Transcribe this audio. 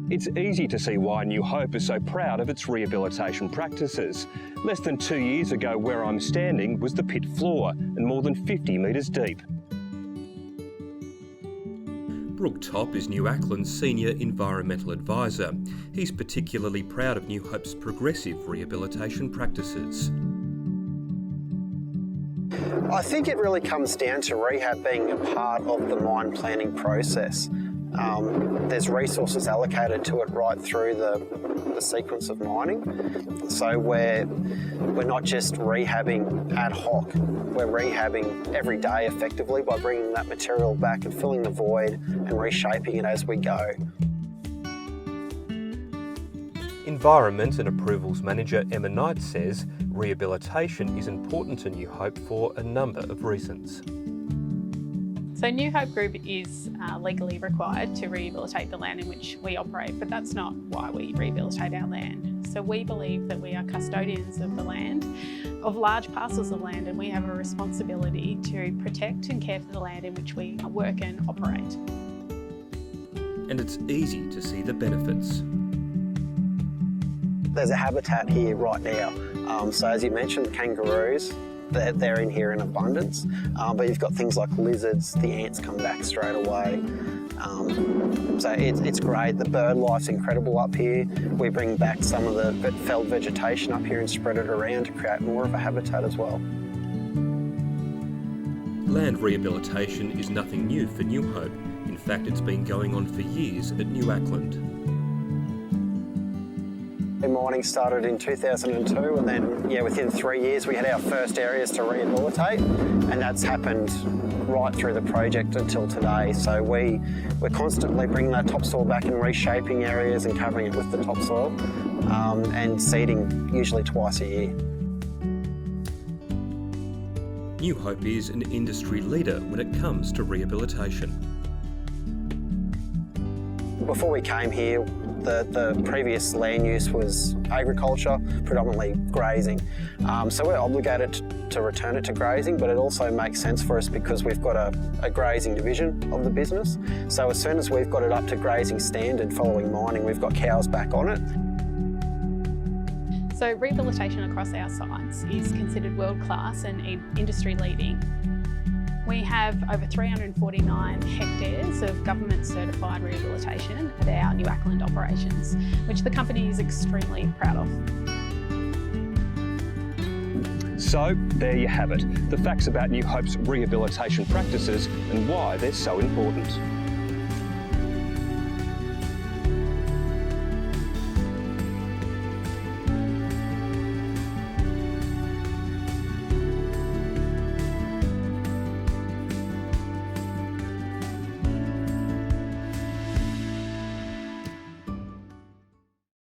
It's easy to see why New Hope is so proud of its rehabilitation practices. Less than 2 years ago, where I'm standing was the pit floor and more than 50 metres deep. Brooke Top is New Acland's Senior Environmental Advisor. He's particularly proud of New Hope's progressive rehabilitation practices. I think it really comes down to rehab being a part of the mine planning process. There's resources allocated to it right through the sequence of mining. So we're not just rehabbing ad hoc, we're rehabbing every day effectively by bringing that material back and filling the void and reshaping it as we go. Environment and Approvals Manager Emma Knight says rehabilitation is important to New Hope for a number of reasons. So New Hope Group is legally required to rehabilitate the land in which we operate, but that's not why we rehabilitate our land. So we believe that we are custodians of the land, of large parcels of land, and we have a responsibility to protect and care for the land in which we work and operate. And it's easy to see the benefits. There's a habitat here right now. So as you mentioned, kangaroos, they're in here in abundance, but you've got things like lizards, the ants come back straight away. So it's great. The bird life's incredible up here. We bring back some of the felled vegetation up here and spread it around to create more of a habitat as well. Land rehabilitation is nothing new for New Hope. In fact, it's been going on for years at New Acland. Mining started in 2002, and then within 3 years we had our first areas to rehabilitate, and that's happened right through the project until today. So we're constantly bringing that topsoil back and reshaping areas and covering it with the topsoil, and seeding usually twice a year. New Hope is an industry leader when it comes to rehabilitation. Before we came here, the previous land use was agriculture, predominantly grazing. So we're obligated to return it to grazing, but it also makes sense for us because we've got a grazing division of the business. So as soon as we've got it up to grazing standard following mining, we've got cows back on it. So rehabilitation across our sites is considered world-class and industry-leading. We have over 349 hectares of government-certified rehabilitation at our New Acland operations, which the company is extremely proud of. So, there you have it, the facts about New Hope's rehabilitation practices and why they're so important.